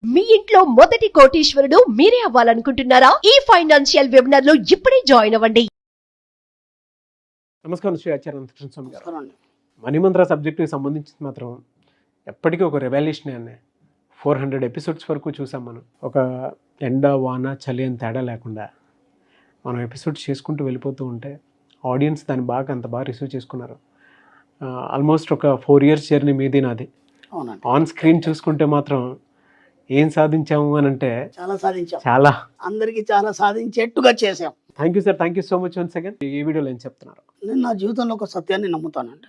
మీ ఇంట్లో మొదటి కోటీశ్వరుడు మీరే అవ్వాలనుకుంటున్నారా? ఈ ఫైనాన్షియల్ వెబినార్ లో ఇప్పుడే జాయిన్ అవ్వండి. నమస్కారం శ్రీ ఆచార్య అనంతకృష్ణ స్వామి గారు. మణిమంత్ర సబ్జెక్టుకి సంబంధించి మాత్రం ఎప్పటికీ ఒక రెవల్యూషన్ అనే 400 ఎపిసోడ్స్ వరకు చూసాం మనం. ఒక ఎండ వాన చలి అని తేడా లేకుండా మనం ఎపిసోడ్స్ చేసుకుంటూ వెళ్ళిపోతూ ఉంటే ఆడియన్స్ దాన్ని అంత బాగా రిసీవ్ చేసుకున్నారు. ఆల్మోస్ట్ ఒక 4 years జర్నీ మీది నాది. ఆన్ స్క్రీన్ చూసుకుంటే మాత్రం ఏం సాధించాము అని అంటే చాలా సాధించాం, చాలా అందరికీ చాలా సాధించేట్టుగా చేసాం. Thank you sir, thank you so much. Once again ఈ వీడియోలో ఏం చెప్తున్నారు? నేను నా జీవితంలో ఒక సత్యాన్ని నమ్ముతానండి.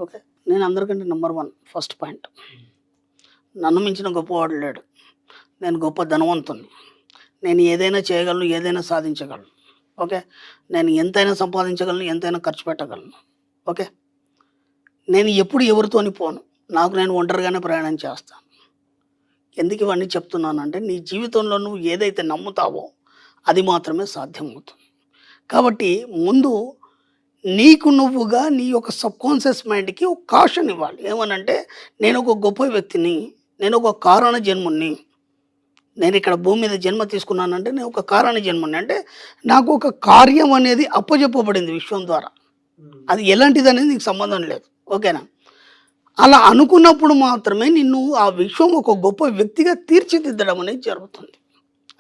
ఓకే, నేను అందరికంటే నెంబర్ 1 ఫస్ట్ పాయింట్. నన్ను మించిన గొప్పవాడు లేడు. నేను గొప్ప ధనవంతుని. నేను ఏదైనా చేయగలను, ఏదైనా సాధించగలను. ఓకే, నేను ఎంతైనా సంపాదించగలను, ఎంతైనా ఖర్చు పెట్టగలను. ఓకే, నేను ఎప్పుడు ఎవరితోని పోను. నాకు నేను ఒంటరిగానే ప్రయాణం చేస్తాను. ఎందుకు ఇవన్నీ చెప్తున్నానంటే, నీ జీవితంలో నువ్వు ఏదైతే నమ్ముతావో అది మాత్రమే సాధ్యమవుతుంది. కాబట్టి ముందు నీకు నువ్వుగా నీ యొక్క సబ్కాన్షియస్ మైండ్కి ఒక కాషన్ ఇవ్వాలి. ఏమనంటే, నేను ఒక గొప్ప వ్యక్తిని, నేను ఒక కారణ జన్ముని, నేను ఇక్కడ భూమి మీద జన్మ తీసుకున్నానంటే నేను ఒక కారణ జన్ముని. అంటే నాకు ఒక కార్యం అనేది అప్పచెప్పబడింది విశ్వం ద్వారా. అది ఎలాంటిది అనేది నీకు సంబంధం లేదు. ఓకేనా? అలా అనుకున్నప్పుడు మాత్రమే నిన్ను ఆ విశ్వం ఒక గొప్ప వ్యక్తిగా తీర్చిదిద్దడం అనేది జరుగుతుంది.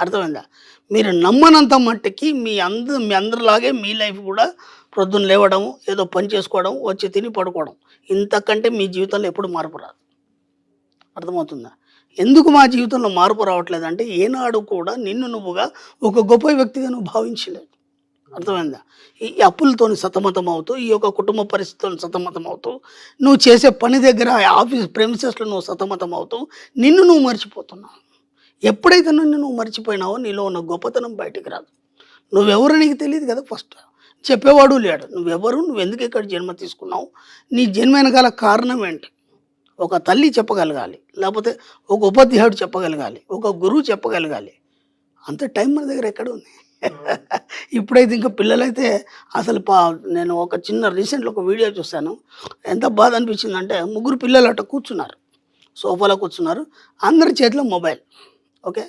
అర్థమైందా? మీరు నమ్మనంత మట్టుకి మీ అందరిలాగే మీ లైఫ్ కూడా ప్రొద్దున లేవడం, ఏదో పని చేసుకోవడం, వచ్చి తిని పడుకోవడం, ఇంతకంటే మీ జీవితంలో ఎప్పుడు మార్పు రాదు. అర్థమవుతుందా? ఎందుకు మా జీవితంలో మార్పు రావట్లేదంటే, ఏనాడు కూడా నిన్ను నువ్వుగా ఒక గొప్ప వ్యక్తిగా నువ్వు భావించలేదు. అర్థమైందా? ఈ అప్పులతోని సతమతం అవుతూ, ఈ యొక్క కుటుంబ పరిస్థితులను సతమతం అవుతూ, నువ్వు చేసే పని దగ్గర ఆఫీస్ ప్రెమిసెస్లో నువ్వు సతమతం అవుతూ నిన్ను నువ్వు మర్చిపోతున్నావు. ఎప్పుడైతే నువ్వు మర్చిపోయినావో నీలో ఉన్న గొప్పతనం బయటికి రాదు. నువ్వెవరు నీకు తెలియదు కదా. ఫస్ట్ చెప్పేవాడు లేడు. నువ్వెవరు, నువ్వు ఎందుకు ఇక్కడ జన్మ తీసుకున్నావు, నీ జన్మ వెనకాల కారణం ఏంటి, ఒక తల్లి చెప్పగలగాలి, లేకపోతే ఒక ఉపాధ్యాయుడు చెప్పగలగాలి, ఒక గురువు చెప్పగలగాలి. అంత టైం మన దగ్గర ఎక్కడ ఉంది? ఇప్పుడైతే ఇంకా పిల్లలైతే అసలు నేను ఒక చిన్న రీసెంట్లో ఒక వీడియో చూశాను. ఎంత బాధ అనిపించిందంటే, 3 పిల్లలు అట్ట కూర్చున్నారు, సోఫాలో కూర్చున్నారు, అందరి చేతిలో మొబైల్. ఓకే,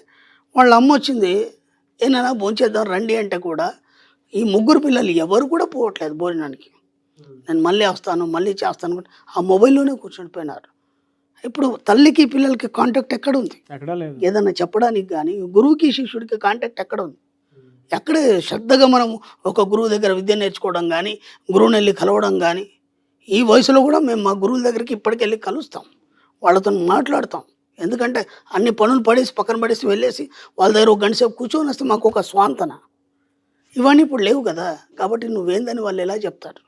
వాళ్ళ అమ్మ వచ్చింది, ఏమైనా భోంచేద్దాం రండి అంటే కూడా ఈ 3 పిల్లలు ఎవరు కూడా పోవట్లేదు భోజనానికి. నేను మళ్ళీ వస్తాను, మళ్ళీ చేస్తాను, ఆ మొబైల్లోనే కూర్చుండిపోయినారు. ఇప్పుడు తల్లికి పిల్లలకి కాంటాక్ట్ ఎక్కడ ఉంది? ఏదన్నా చెప్పడానికి కానీ గురువుకి శిష్యుడికి కాంటాక్ట్ ఎక్కడ ఉంది? ఎక్కడే శ్రద్ధగా మనం ఒక గురువు దగ్గర విద్య నేర్చుకోవడం కానీ, గురువుని వెళ్ళి కలవడం కానీ, ఈ వయసులో కూడా మేము మా గురువుల దగ్గరికి ఇప్పటికి వెళ్ళి కలుస్తాం, వాళ్ళతో మాట్లాడతాం. ఎందుకంటే అన్ని పనులు పడేసి పక్కన పడేసి వెళ్ళేసి వాళ్ళ దగ్గర ఒక గంట సేపు కూర్చొని వస్తే మాకు ఒక స్వాంతన. ఇవన్నీ ఇప్పుడు లేవు కదా. కాబట్టి నువ్వేందని వాళ్ళు ఎలా చెప్తారు?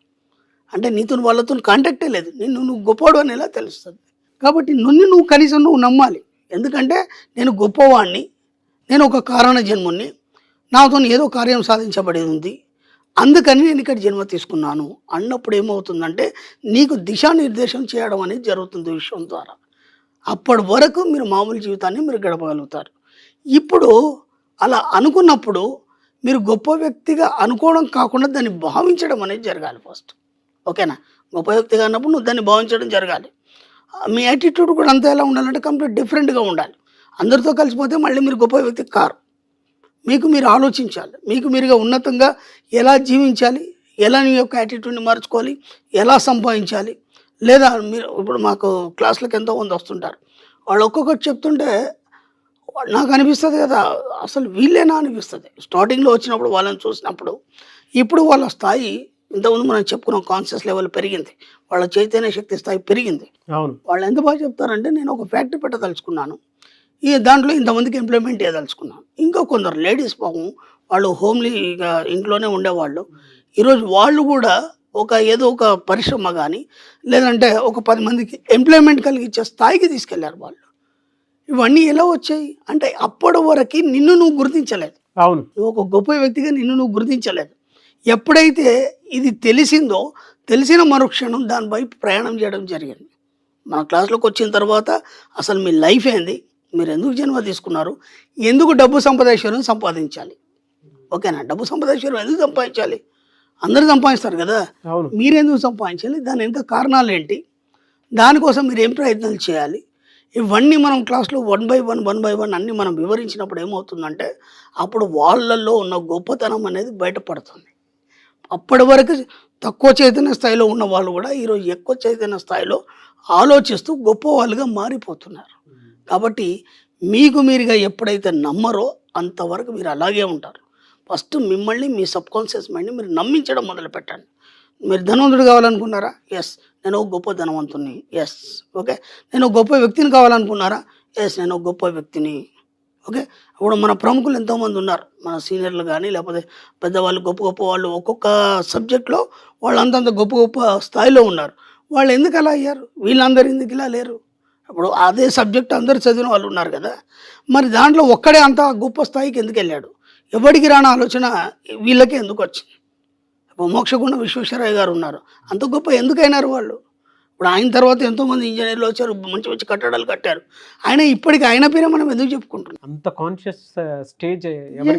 అంటే నీతో వాళ్ళతో కాంటాక్టే లేదు. నువ్వు గొప్పవాడు అని ఎలా తెలుస్తుంది? కాబట్టి నువ్వు కనీసం నువ్వు నమ్మాలి. ఎందుకంటే నేను గొప్పవాడిని, నేను ఒక కారణ జన్ముని, నాతో ఏదో కార్యం సాధించబడేది ఉంది, అందుకని నేను ఇక్కడ జన్మ తీసుకున్నాను అన్నప్పుడు ఏమవుతుందంటే, నీకు దిశానిర్దేశం చేయడం అనేది జరుగుతుంది విశ్వం ద్వారా. అప్పటి వరకు మీరు మామూలు జీవితాన్ని మీరు గడపగలుగుతారు. ఇప్పుడు అలా అనుకున్నప్పుడు మీరు గొప్ప వ్యక్తిగా అనుకోవడం కాకుండా దాన్ని భావించడం అనేది జరగాలి ఫస్ట్. ఓకేనా? గొప్ప వ్యక్తిగా అన్నప్పుడు నువ్వు దాన్ని భావించడం జరగాలి. మీ యాటిట్యూడ్ కూడా అంతా ఎలా ఉండాలంటే కంప్లీట్ డిఫరెంట్గా ఉండాలి. అందరితో కలిసిపోతే మళ్ళీ మీరు గొప్ప వ్యక్తి కారు. మీకు మీరు ఆలోచించాలి, మీకు మీరుగా ఉన్నతంగా ఎలా జీవించాలి, ఎలా నీ యొక్క యాటిట్యూడ్ని మార్చుకోవాలి, ఎలా సంపాదించాలి. లేదా మీరు ఇప్పుడు మాకు క్లాసులకు ఎంతోమంది వస్తుంటారు, వాళ్ళు ఒక్కొక్కటి చెప్తుంటే నాకు అనిపిస్తుంది కదా, అసలు వీళ్ళేనా అనిపిస్తుంది. స్టార్టింగ్లో వచ్చినప్పుడు వాళ్ళని చూసినప్పుడు, ఇప్పుడు వాళ్ళ స్థాయి ఇంతకుముందు మనం చెప్పుకున్నాం, కాన్షియస్ లెవెల్ పెరిగింది, వాళ్ళ చైతన్య శక్తి స్థాయి పెరిగింది. వాళ్ళు ఎంత బాగా చెప్తారంటే, నేను ఒక ఫ్యాక్టరీ పెట్టదలుచుకున్నాను, ఈ దాంట్లో ఇంతమందికి ఎంప్లాయ్మెంట్ చేయదలుచుకున్నాను. ఇంకా కొందరు లేడీస్ పాపం వాళ్ళు హోమ్లీగా ఇంట్లోనే ఉండేవాళ్ళు, ఈరోజు వాళ్ళు కూడా ఏదో ఒక పరిశ్రమ కానీ లేదంటే ఒక 10 మందికి ఎంప్లాయ్మెంట్ కలిగించే స్థాయికి తీసుకెళ్లారు వాళ్ళు. ఇవన్నీ ఎలా వచ్చాయి అంటే, అప్పటి వరకు నిన్ను నువ్వు గుర్తించలేదు. అవును, నువ్వు ఒక గొప్ప వ్యక్తిగా నిన్ను నువ్వు గుర్తించలేదు. ఎప్పుడైతే ఇది తెలిసిందో, తెలిసిన మరుక్షణం దానిపై ప్రయాణం చేయడం జరిగింది. మన క్లాస్లోకి వచ్చిన తర్వాత అసలు మీ లైఫ్ ఏంది, మీరు ఎందుకు జన్మ తీసుకున్నారు, ఎందుకు డబ్బు సంపాదించడం సంపాదించాలి. ఓకేనా? డబ్బు సంపాదించడం ఎందుకు సంపాదించాలి? అందరూ సంపాదిస్తారు కదా, మీరెందుకు సంపాదించాలి, దాని వెనుక కారణాలు ఏంటి, దానికోసం మీరు ఏం ప్రయత్నాలు చేయాలి, ఇవన్నీ మనం క్లాస్లో 1 by 1 అన్నీ మనం వివరించినప్పుడు ఏమవుతుందంటే అప్పుడు వాళ్ళల్లో ఉన్న గొప్పతనం అనేది బయటపడుతుంది. అప్పటి వరకు తక్కువ చైతన్య స్థాయిలో ఉన్న వాళ్ళు కూడా ఈరోజు ఎక్కువ చైతన్య స్థాయిలో ఆలోచిస్తూ గొప్ప వాళ్ళుగా మారిపోతున్నారు. కాబట్టి మీకు మీరుగా ఎప్పుడైతే నమ్మరో అంతవరకు మీరు అలాగే ఉంటారు. ఫస్ట్ మిమ్మల్ని మీ సబ్కాన్షియస్ మైండ్ని మీరు నమ్మించడం మొదలు పెట్టండి. మీరు ధనవంతుడు కావాలనుకున్నారా? ఎస్, నేను ఒక గొప్ప ధనవంతుని. Yes, okay. నేను ఒక గొప్ప వ్యక్తిని కావాలనుకున్నారా? ఎస్, నేను ఒక గొప్ప వ్యక్తిని. ఓకే. ఇప్పుడు మన ప్రముఖులు ఎంతోమంది ఉన్నారు, మన సీనియర్లు కానీ లేకపోతే పెద్దవాళ్ళు, గొప్ప గొప్ప వాళ్ళు ఒక్కొక్క సబ్జెక్ట్లో వాళ్ళు అంతంత గొప్ప గొప్ప స్థాయిలో ఉన్నారు. వాళ్ళు ఎందుకు అలా అయ్యారు? వీళ్ళందరూ ఎందుకు ఇలా లేరు? ఇప్పుడు అదే సబ్జెక్ట్ అందరు చదివిన వాళ్ళు ఉన్నారు కదా, మరి దాంట్లో ఒక్కడే అంత గొప్ప స్థాయికి ఎందుకు వెళ్ళాడు? ఎవరికి రాని ఆలోచన వీళ్ళకే ఎందుకు వచ్చింది? ఇప్పుడు మోక్షగుండ విశ్వేశ్వరయ్య గారు ఉన్నారు, అంత గొప్ప ఎందుకు అయినారు వాళ్ళు? ఇప్పుడు ఆయన తర్వాత ఎంతోమంది ఇంజనీర్లు వచ్చారు, మంచి మంచి కట్టడాలు కట్టారు. ఆయన ఇప్పటికి ఆయన పేరే మనం ఎందుకు చెప్పుకుంటున్నాం? అంత కాన్షియస్ స్టేజ్ ఎవరు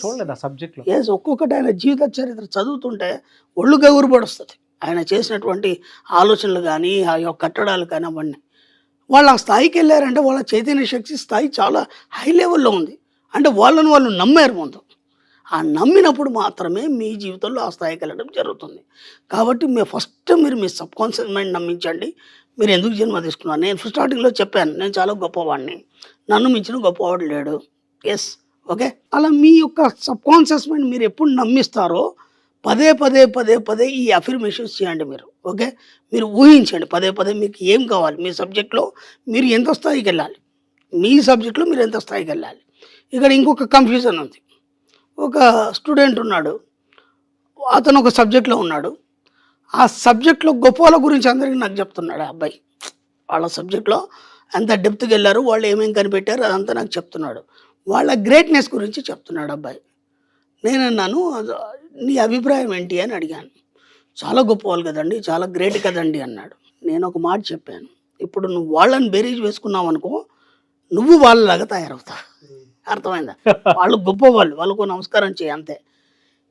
చూడలేదు ఆ సబ్జెక్ట్లో. ఎస్, ఒక్కొక్కటి ఆయన జీవిత చరిత్ర చదువుతుంటే ఒళ్ళు గగురు పడుస్తుంది. ఆయన చేసినటువంటి ఆలోచనలు కానీ ఆ యొక్క కట్టడాలు కానీ అవన్నీ వాళ్ళు ఆ స్థాయికి వెళ్ళారంటే వాళ్ళ చైతన్య శక్తి స్థాయి చాలా హై లెవెల్లో ఉంది. అంటే వాళ్ళని వాళ్ళు నమ్మారు ముందు. ఆ నమ్మినప్పుడు మాత్రమే మీ జీవితంలో ఆ స్థాయికి వెళ్ళడం జరుగుతుంది. కాబట్టి మీరు మీ సబ్కాన్షియస్ మైండ్ నమ్మించండి. మీరు ఎందుకు జన్మ తీసుకున్నారు? నేను స్టార్టింగ్లో చెప్పాను, నేను చాలా గొప్పవాడిని, నన్ను మించిన గొప్పవాడు లేడు. Yes, okay. అలా మీ యొక్క సబ్కాన్షియస్ మైండ్ మీరు ఎప్పుడు నమ్మిస్తారో పదే ఈ అఫర్మేషన్స్ చేయండి మీరు. ఓకే. మీరు ఊహించండి పదే మీకు ఏం కావాలి, మీ సబ్జెక్ట్లో మీరు ఎంత స్థాయికి వెళ్ళాలి, మీ సబ్జెక్ట్లో మీరు ఎంత స్థాయికి వెళ్ళాలి. ఇక్కడ ఇంకొక కన్ఫ్యూజన్ ఉంది. ఒక స్టూడెంట్ ఉన్నాడు, అతను ఒక సబ్జెక్ట్లో ఉన్నాడు. ఆ సబ్జెక్ట్లో గొప్ప వాళ్ళ గురించి అందరికీ నాకు చెప్తున్నాడు ఆ అబ్బాయి. వాళ్ళ సబ్జెక్ట్లో ఎంత డెప్త్కి వెళ్ళారు, వాళ్ళు ఏమేమి కనిపెట్టారు అదంతా నాకు చెప్తున్నాడు. వాళ్ళ గ్రేట్నెస్ గురించి చెప్తున్నాడు అబ్బాయి. నేనన్నాను, నీ అభిప్రాయం ఏంటి అని అడిగాను. చాలా గొప్ప వాళ్ళు కదండి, చాలా గ్రేట్ కదండి అన్నాడు. నేను ఒక మాట చెప్పాను, ఇప్పుడు నువ్వు వాళ్ళని బేరీజ్ వేసుకున్నావు అనుకో, నువ్వు వాళ్ళలాగా తయారవుతావు. అర్థమైందా? వాళ్ళు గొప్పవాళ్ళు, వాళ్ళకు నమస్కారం చేయి అంతే.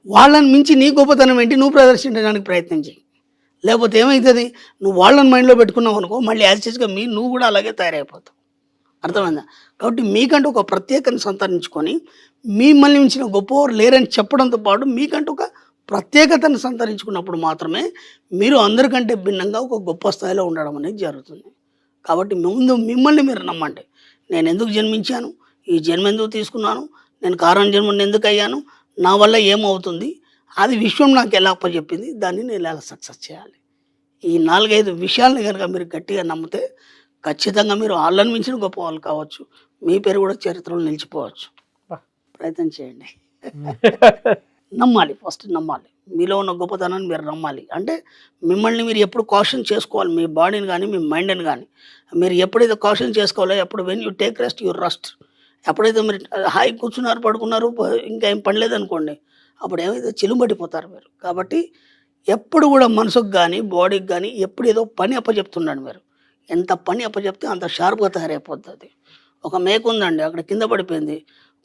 వాళ్ళని మించి నీ గొప్పతనం ఏంటి నువ్వు ప్రదర్శించడానికి ప్రయత్నం చేయి. లేకపోతే ఏమవుతుంది, నువ్వు వాళ్ళని మైండ్లో పెట్టుకున్నావు అనుకో, మళ్ళీ యాజిటీస్గా నువ్వు కూడా అలాగే తయారైపోతావు. అర్థమైందా? కాబట్టి మీకంటూ ఒక ప్రత్యేకతను సంతరించుకొని మిమ్మల్ని మించిన గొప్పవారు లేరని చెప్పడంతో పాటు మీకంటూ ఒక ప్రత్యేకతను సంతరించుకున్నప్పుడు మాత్రమే మీరు అందరికంటే భిన్నంగా ఒక గొప్ప స్థాయిలో ఉండడం అనేది జరుగుతుంది. కాబట్టి ముందు మిమ్మల్ని మీరు నమ్మండి. నేను ఎందుకు జన్మించాను, ఈ జన్మ ఎందుకు తీసుకున్నాను, నేను కారణ జన్మని ఎందుకు అయ్యాను, నా వల్ల ఏమవుతుంది, అది విశ్వం నాకు ఎలా అప్పచెప్పింది, దాన్ని నేను ఎలా సక్సెస్ చేయాలి. ఈ 4-5 విషయాలని కనుక మీరు గట్టిగా నమ్మితే ఖచ్చితంగా మీరు వాళ్ళని మించిన గొప్ప వాళ్ళు కావచ్చు, మీ పేరు కూడా చరిత్రలో నిలిచిపోవచ్చు. ప్రయత్నం చేయండి. నమ్మాలి, ఫస్ట్ నమ్మాలి. మీలో ఉన్న గొప్పతనాన్ని మీరు నమ్మాలి. అంటే మిమ్మల్ని మీరు ఎప్పుడు కాషన్ చేసుకోవాలి, మీ బాడీని కానీ మీ మైండ్ని కానీ. మీరు ఎప్పుడైతే కాషన్ చేసుకోవాలో, ఎప్పుడు when you take rest you rust. ఎప్పుడైతే మీరు హాయి కూర్చున్నారు, పడుకున్నారు, ఇంకా ఏం పని లేదనుకోండి, అప్పుడు ఏమైతే చిలుంబడిపోతారు మీరు. కాబట్టి ఎప్పుడు కూడా మనసుకు కానీ బాడీకి కానీ ఎప్పుడు ఏదో పని అప్పచెప్తున్నాడు మీరు. ఎంత పని అప్పచెప్తే అంత షార్ప్గా తయారైపోతుంది. ఒక మేక ఉందండి, అక్కడ కింద పడిపోయింది,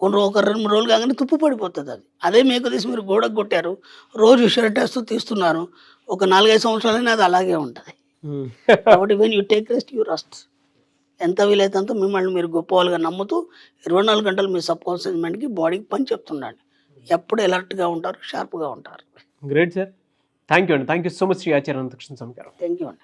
ఒక 2-3 రోజులు కాగానే తుప్పు పడిపోతుంది. అదే మేక తీసి మీరు గోడకు కొట్టారు, రోజు షర్ట్ వేస్తూ తీస్తున్నారు, ఒక 4-5 సంవత్సరాలైనా అది అలాగే ఉంటుంది. కాబట్టి when you take rest you rust. ఎంత వీలైతే అంత మిమ్మల్ని మీరు గొప్ప వాళ్ళుగా నమ్ముతూ 24 గంటలు మీ సబ్కాన్షియస్ మైండ్కి బాడీకి పని చెప్తున్నాడు. ఎప్పుడు అలర్ట్గా ఉంటారు, షార్ప్గా ఉంటారు. గ్రేట్ సార్, థ్యాంక్ యూ అండి. Thank you so much Shri Acharya Anantakrishna Swami garu. Thank you అండి.